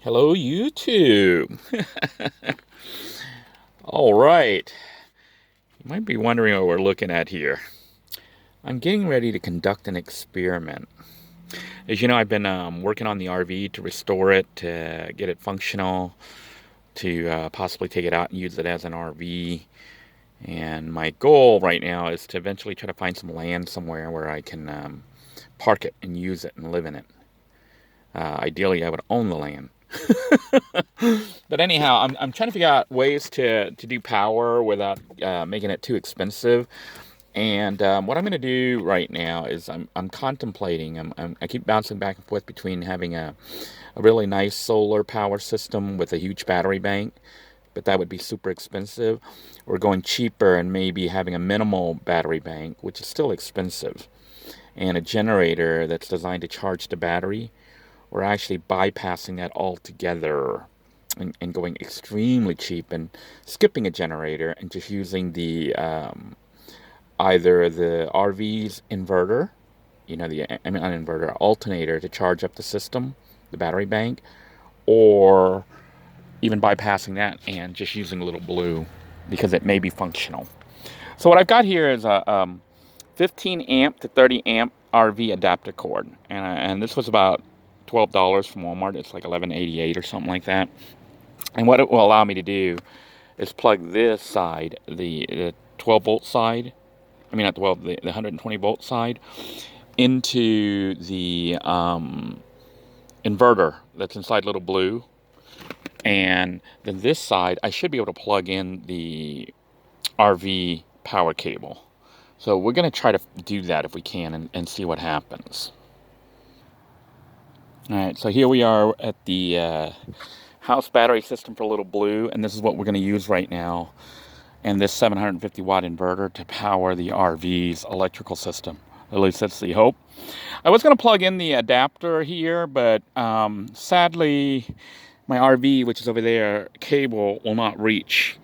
Hello, YouTube. All right. You might be wondering what we're looking at here. I'm getting ready to conduct an experiment. As you know, I've been working on the RV to restore it, to get it functional, to possibly take it out and use it as an RV. And my goal right now is to eventually try to find some land somewhere where I can park it and use it and live in it. Ideally, I would own the land. But anyhow, I'm trying to figure out ways to do power without making it too expensive. And what I'm going to do right now is I'm contemplating. I keep bouncing back and forth between having a really nice solar power system with a huge battery bank, but that would be super expensive, or going cheaper and maybe having a minimal battery bank, which is still expensive, and a generator that's designed to charge the battery, or actually bypassing that altogether and going extremely cheap and skipping a generator and just using the either the RV's inverter, not inverter, alternator to charge up the system, the battery bank, or even bypassing that and just using a little blue because it may be functional. So what I've got here is a 15 amp to 30 amp RV adapter cord, and this was about $12 from Walmart. It's like $11.88 or something like that. And what it will allow me to do is plug this side, the 12 volt side, not 12, the 120 volt side, into the inverter that's inside Little Blue. And then this side, I should be able to plug in the RV power cable. So we're going to try to do that if we can and see what happens. All right, so here we are at the house battery system for Little Blue, and this is what we're going to use right now. And this 750 watt inverter to power the RV's electrical system. At least that's the hope. I was going to plug in the adapter here, but sadly, my RV, which is over there, cable will not reach.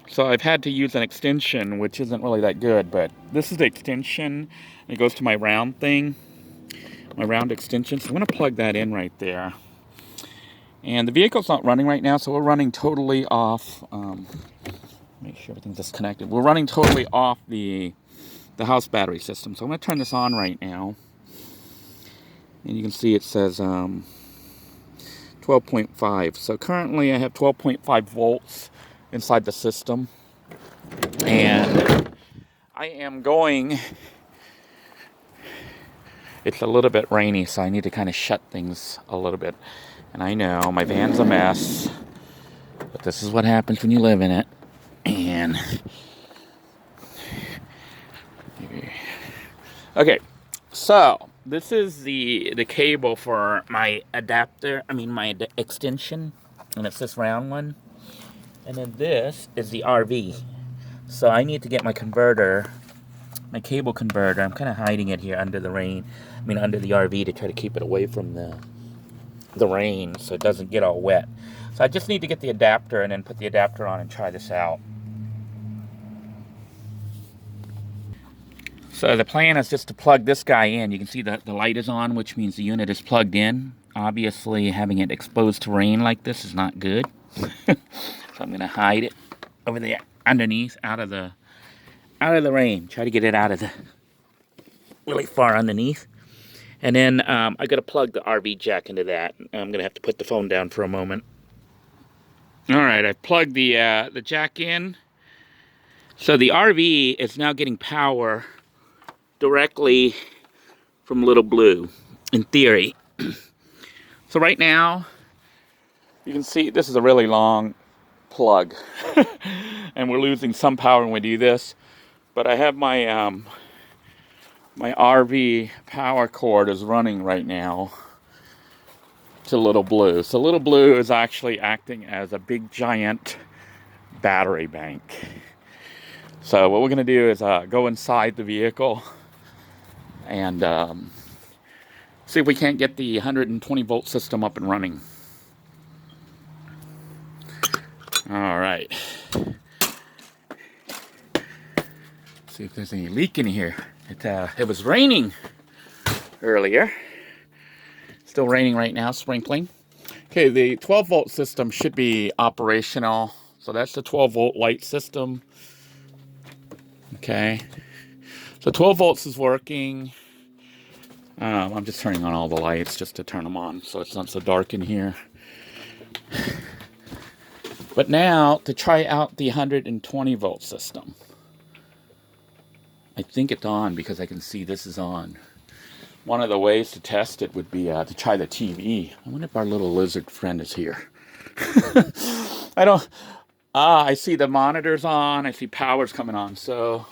So I've had to use an extension, which isn't really that good, but this is the extension. It goes to my round thing, my round extension. So I'm going to plug that in right there. And the vehicle's not running right now, so we're running totally off. Make sure everything's disconnected. We're running totally off the house battery system. So I'm going to turn this on right now. And you can see it says 12.5. So currently I have 12.5 volts inside the system. And I am going... It's a little bit rainy, so I need to kind of shut things a little bit. And I know my van's a mess, but this is what happens when you live in it. And okay, so this is the cable for my adapter. My extension, and it's this round one. And then this is the RV. So I need to get my converter, my cable converter. I'm kind of hiding it here under the rain. Under the RV to try to keep it away from the rain so it doesn't get all wet. So I just need to get the adapter and then put the adapter on and try this out. So the plan is just to plug this guy in. You can see the light is on, which means the unit is plugged in. Obviously, having it exposed to rain like this is not good. So I'm going to hide it over there underneath, out of the rain. Try to get it out of the really far underneath. And then I got to plug the RV jack into that. I'm going to have to put the phone down for a moment. All right, I plugged the jack in. So the RV is now getting power directly from Little Blue, in theory. So right now, you can see this is a really long plug. And we're losing some power when we do this. But I have my my RV power cord is running right now to Little Blue. So Little Blue is actually acting as a big giant battery bank. So what we're going to do is go inside the vehicle and see if we can't get the 120 volt system up and running. All right. See if there's any leak in here. It was raining earlier. Still raining right now, sprinkling. Okay, the 12 volt system should be operational. So that's the 12 volt light system. Okay, so 12 volts is working. I'm just turning on all the lights just to turn them on so it's not so dark in here. But now to try out the 120 volt system. I think it's on because I can see this is on. One of the ways to test it would be to try the TV. I wonder if our little lizard friend is here. I don't. I see the monitors on. I see power's coming on. So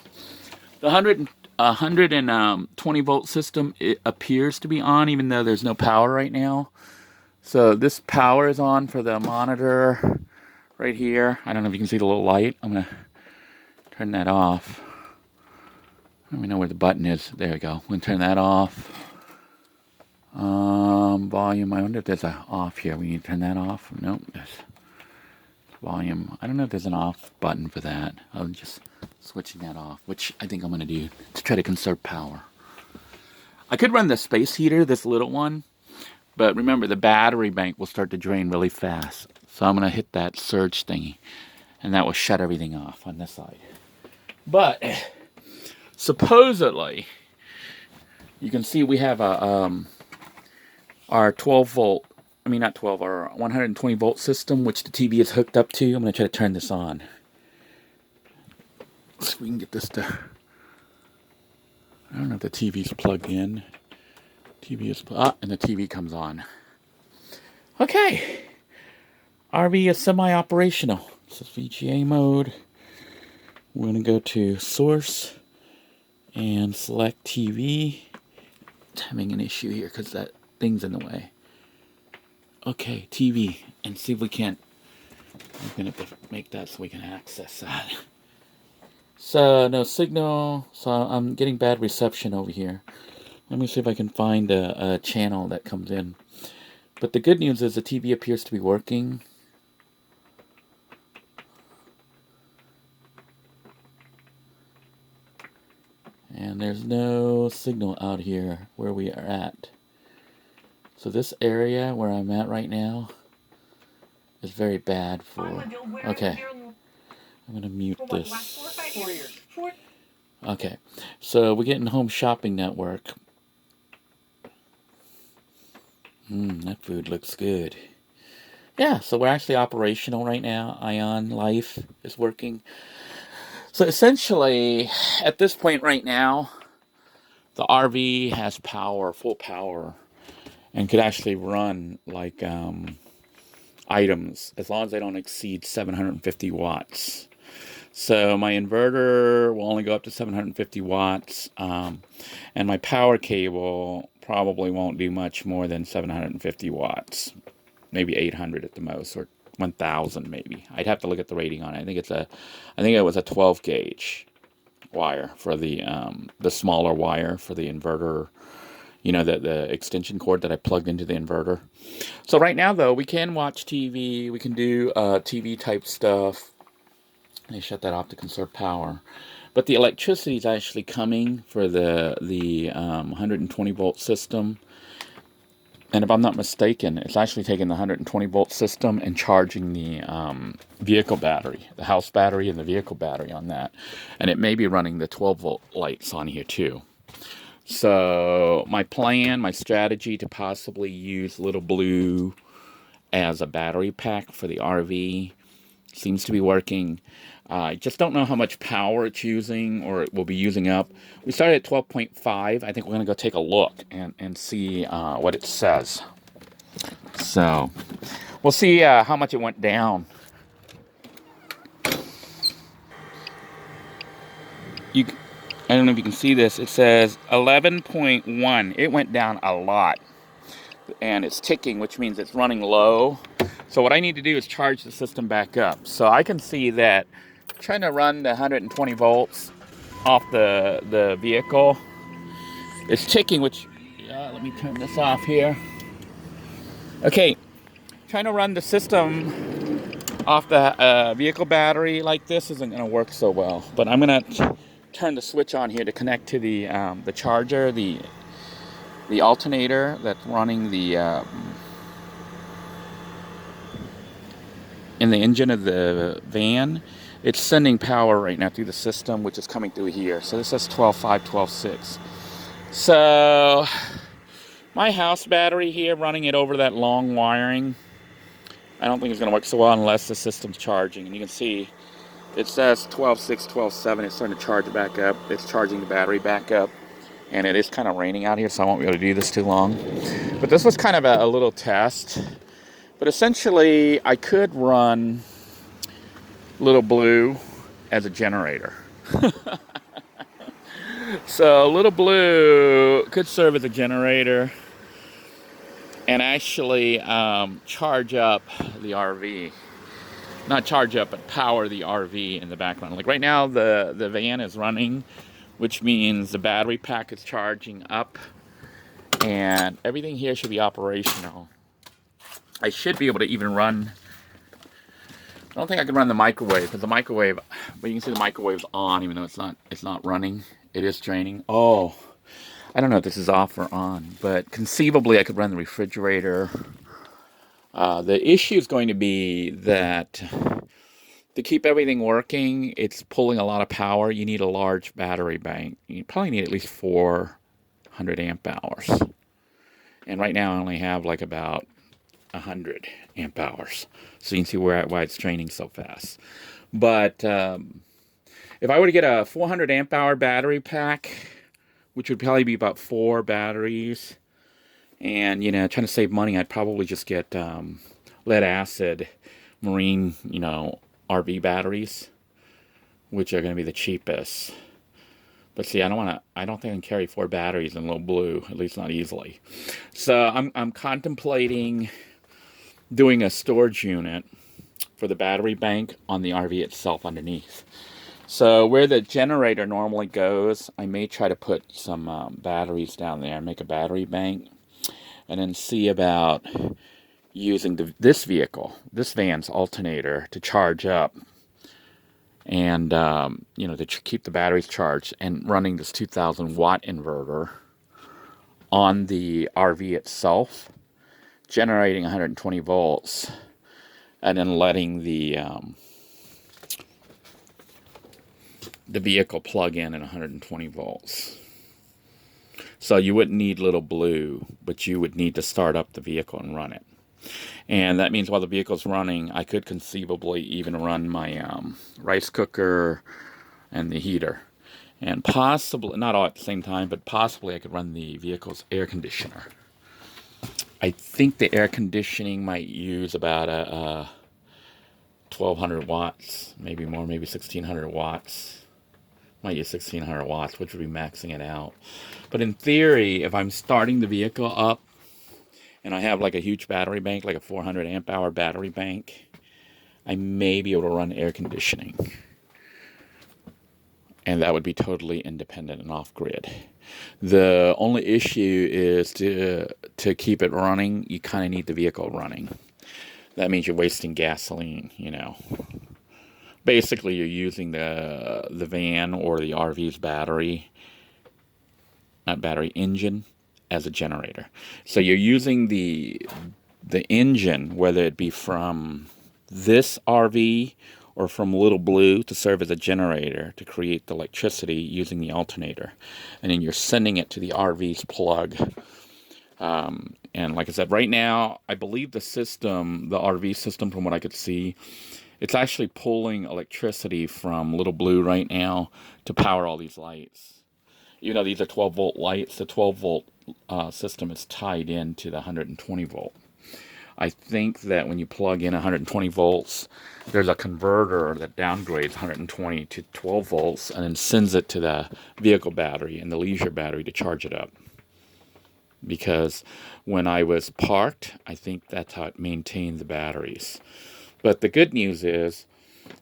the 120 volt system, it appears to be on even though there's no power right now. So this power is on for the monitor right here. I don't know if you can see the little light. I'm gonna turn that off. I don't even know where the button is. There we go. I'm gonna turn that off. Volume. I wonder if there's a off here. We need to turn that off. Nope. There's volume. I don't know if there's an off button for that. I'm just switching that off, which I think I'm gonna do to try to conserve power. I could run the space heater, this little one, but remember the battery bank will start to drain really fast. So I'm gonna hit that surge thingy, and that will shut everything off on this side. But supposedly, you can see we have a our 12 volt, I mean not 12, our 120 volt system, which the TV is hooked up to. I'm going to try to turn this on. So we can get this to, I don't know if the TV's plugged in. TV is, and the TV comes on. Okay. RV is semi-operational. This is VGA mode. We're going to go to source and select TV. It's having an issue here because that thing's in the way. Okay, TV, and see if we can't. We're gonna have to make that so we can access that. So no signal. So I'm getting bad reception over here. Let me see if I can find a channel that comes in. But the good news is the TV appears to be working. And there's no signal out here where we are at. So this area where I'm at right now is very bad for... Okay. I'm going to mute this. Okay. So we're getting Home Shopping Network. That food looks good. Yeah, so we're actually operational right now. Ion Life is working. So essentially, at this point right now, the RV has power, full power, and could actually run like items as long as they don't exceed 750 watts. So my inverter will only go up to 750 watts, and my power cable probably won't do much more than 750 watts, maybe 800 at the most, or 1,000 maybe. I'd have to look at the rating on it. I think it was a 12 gauge wire for the smaller wire for the inverter. You know, the extension cord that I plugged into the inverter. So right now, though, we can watch TV. We can do TV type stuff. They shut that off to conserve power. But the electricity is actually coming for the 120 volt system. And if I'm not mistaken, it's actually taking the 120 volt system and charging the vehicle battery, the house battery and the vehicle battery on that. And it may be running the 12 volt lights on here too. So my plan, my strategy to possibly use Little Blue as a battery pack for the RV seems to be working. I just don't know how much power it's using or it will be using up. We started at 12.5. I think we're going to go take a look and see what it says. So we'll see how much it went down. I don't know if you can see this. It says 11.1. It went down a lot. And it's ticking, which means it's running low. So what I need to do is charge the system back up. So I can see that trying to run the 120 volts off the vehicle is ticking, which, let me turn this off here. Okay, trying to run the system off the vehicle battery like this isn't going to work so well. But I'm going to turn the switch on here to connect to the charger, the alternator that's running the in the engine of the van, it's sending power right now through the system, which is coming through here. So this says 12.5, 12.6. So my house battery here, running it over that long wiring, I don't think it's going to work so well unless the system's charging. And you can see it says 12.6, 12.7. It's starting to charge back up. It's charging the battery back up. And it is kind of raining out here, so I won't be able to do this too long. But this was kind of a little test. But essentially, I could run Little Blue as a generator. So Little Blue could serve as a generator and actually charge up the RV. Not charge up, but power the RV in the background. Like right now, the van is running, which means the battery pack is charging up, and everything here should be operational. I should be able to even run. I don't think I can run the microwave because the microwave, but you can see the microwave's on, even though it's not running. It is draining. Oh, I don't know if this is off or on, but conceivably I could run the refrigerator. The issue is going to be that to keep everything working, it's pulling a lot of power. You need a large battery bank. You probably need at least 400 amp hours. And right now I only have like about 100 amp hours. So you can see why it's draining so fast. But if I were to get a 400 amp hour battery pack, which would probably be about 4 batteries, and, you know, trying to save money, I'd probably just get lead acid marine, you know, RV batteries, which are going to be the cheapest. But see, I don't think I can carry 4 batteries in Little Blue, at least not easily. So I'm contemplating doing a storage unit for the battery bank on the RV itself underneath. So where the generator normally goes, I may try to put some batteries down there and make a battery bank, and then see about using this van's alternator, to charge up and, you know, to keep the batteries charged, and running this 2,000 watt inverter on the RV itself, generating 120 volts, and then letting the vehicle plug in at 120 volts. So you wouldn't need Little Blue, but you would need to start up the vehicle and run it. And that means while the vehicle's running, I could conceivably even run my rice cooker and the heater. And possibly, not all at the same time, but possibly I could run the vehicle's air conditioner. I think the air conditioning might use about a 1,200 watts, maybe more, maybe 1,600 watts. Might use 1,600 watts, which would be maxing it out. But in theory, if I'm starting the vehicle up and I have like a huge battery bank, like a 400 amp hour battery bank, I may be able to run air conditioning. And that would be totally independent and off grid. The only issue is to keep it running, you kind of need the vehicle running. That means you're wasting gasoline, you know. Basically, you're using the van or the RV's engine as a generator. So you're using the engine, whether it be from this RV or from Little Blue, to serve as a generator to create the electricity using the alternator. And then you're sending it to the RV's plug. And like I said, right now, I believe the RV system, from what I could see, it's actually pulling electricity from Little Blue right now to power all these lights. Even though these are 12-volt lights, the 12-volt system is tied into the 120-volt. I think that when you plug in 120 volts, there's a converter that downgrades 120 to 12 volts and then sends it to the vehicle battery and the leisure battery to charge it up. Because when I was parked, I think that's how it maintained the batteries. But the good news is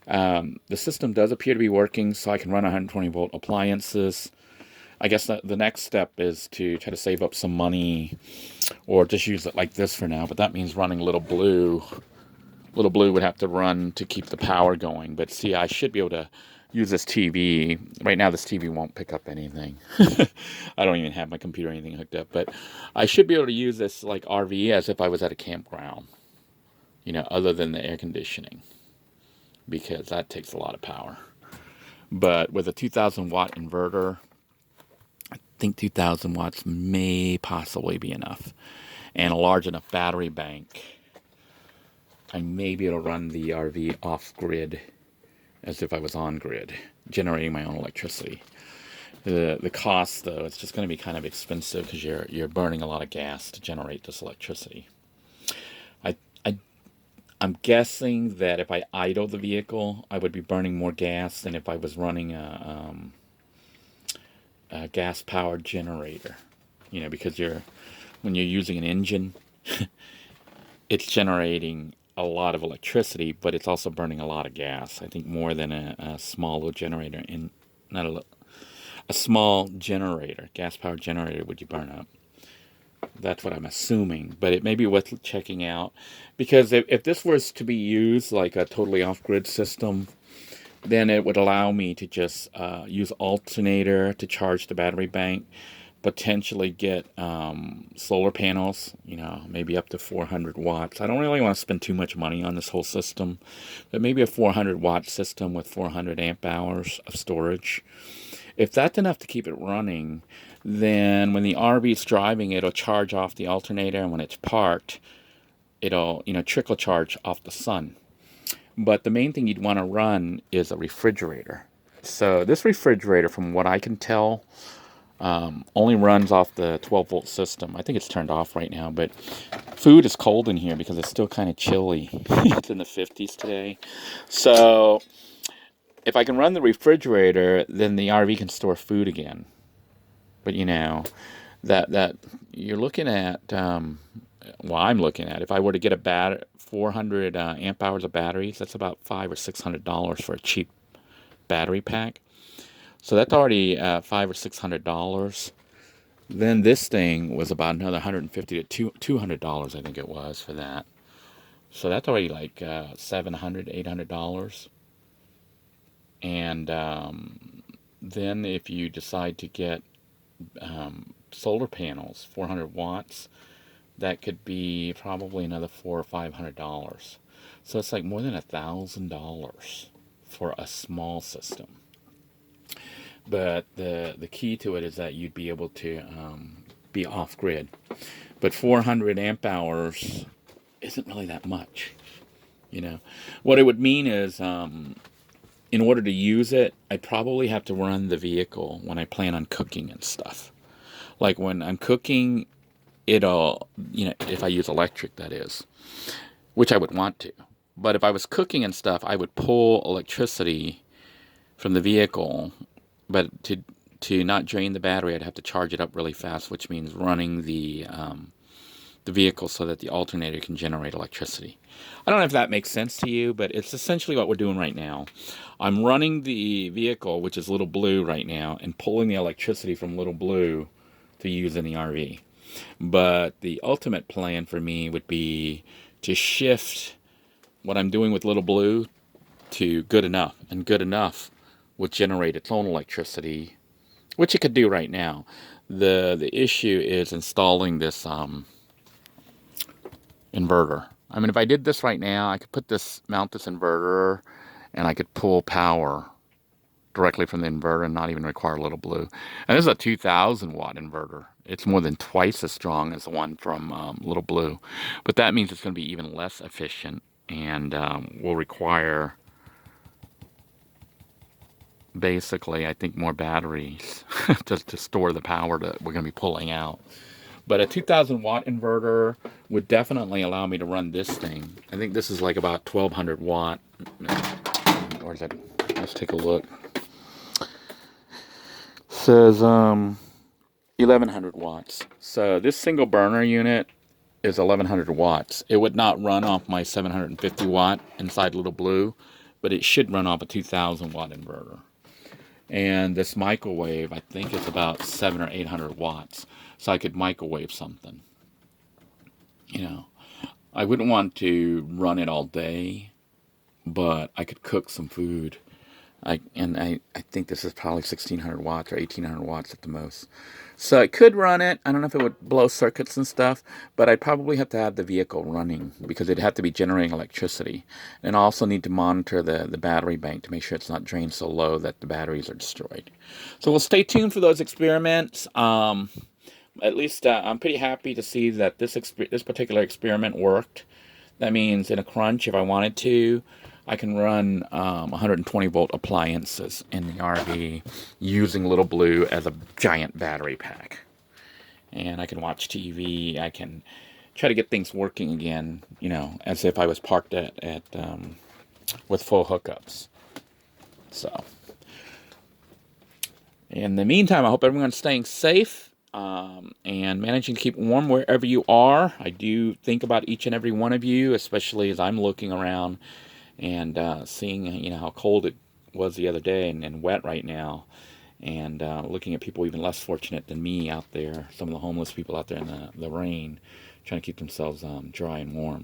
the system does appear to be working, so I can run 120 volt appliances. I guess the next step is to try to save up some money, or just use it like this for now. But that means running Little Blue. Little Blue would have to run to keep the power going. But see, I should be able to use this TV. Right now, this TV won't pick up anything. I don't even have my computer or anything hooked up. But I should be able to use this like RV as if I was at a campground. other than the air conditioning, because that takes a lot of power. But with a 2,000 watt inverter, I think 2,000 watts may possibly be enough. And a large enough battery bank, I may be able to run the RV off grid as if I was on grid, generating my own electricity. The cost, though, it's just going to be kind of expensive because you're burning a lot of gas to generate this electricity. I, I I'm guessing that if I idle the vehicle, I would be burning more gas than if I was running a gas-powered generator. Because when you're using an engine, it's generating a lot of electricity, but it's also burning a lot of gas. I think more than a small little generator not a small generator, gas-powered generator, would you burn up. That's what I'm assuming, but it may be worth checking out, because if this was to be used like a totally off-grid system, then it would allow me to just use alternator to charge the battery bank, potentially get solar panels, maybe up to 400 watts. I don't really want to spend too much money on this whole system, but maybe a 400 watt system with 400 amp hours of storage. If that's enough to keep it running, then when the RV's driving, it'll charge off the alternator, and when it's parked, it'll, trickle charge off the sun. But the main thing you'd want to run is a refrigerator. So this refrigerator, from what I can tell, only runs off the 12-volt system. I think it's turned off right now, but food is cold in here because it's still kind of chilly. It's in the 50s today. So if I can run the refrigerator, then the RV can store food again. But that you're looking at, I'm looking at, if I were to get a 400 amp hours of batteries, that's about $500 or $600 for a cheap battery pack. So that's already $500 or $600. Then this thing was about another $150 to $200, I think it was, for that. So that's already like $700, $800. And then if you decide to get solar panels, 400 watts, that could be probably another $400 or $500. So it's like more than $1,000 for a small system. But the key to it is that you'd be able to be off grid. But 400 amp hours isn't really that much. What it would mean is, in order to use it, I probably have to run the vehicle when I plan on cooking and stuff. Like when I'm cooking, it'll, if I use electric, that is, which I would want to. But if I was cooking and stuff, I would pull electricity from the vehicle, but to not drain the battery, I'd have to charge it up really fast, which means running the vehicle so that the alternator can generate electricity. I don't know if that makes sense to you, but it's essentially what we're doing right now. I'm running the vehicle, which is Little Blue right now, and pulling the electricity from Little Blue to use in the RV. But the ultimate plan for me would be to shift what I'm doing with Little Blue to Good Enough. And Good Enough would generate its own electricity, which it could do right now. The issue is installing this inverter. I mean, if I did this right now, I could mount this inverter, and I could pull power directly from the inverter and not even require Little Blue. And this is a 2,000 watt inverter. It's more than twice as strong as the one from Little Blue. But that means it's going to be even less efficient, and will require, basically, I think, more batteries to store the power that we're going to be pulling out. But a 2,000 watt inverter would definitely allow me to run this thing. I think this is like about 1,200 watt. Or is it? Let's take a look. It says 1,100 watts. So this single burner unit is 1,100 watts. It would not run off my 750 watt inside Little Blue, but it should run off a 2,000 watt inverter. And this microwave, I think it's about 700 or 800 watts. So I could microwave something. I wouldn't want to run it all day, but I could cook some food. I think this is probably 1600 watts or 1800 watts at the most. So I could run it. I don't know if it would blow circuits and stuff, but I'd probably have to have the vehicle running because it'd have to be generating electricity. And I also need to monitor the battery bank to make sure it's not drained so low that the batteries are destroyed. So we'll stay tuned for those experiments. At least I'm pretty happy to see that this particular experiment worked. That means in a crunch, if I wanted to, I can run 120 volt appliances in the RV using Little Blue as a giant battery pack. And I can watch TV. I can try to get things working again, you know, as if I was parked at with full hookups. So, in the meantime, I hope everyone's staying safe and managing to keep warm wherever you are. I do think about each and every one of you, especially as I'm looking around and seeing, you know, how cold it was the other day and wet right now, and looking at people even less fortunate than me out there, some of the homeless people out there in the rain, trying to keep themselves dry and warm.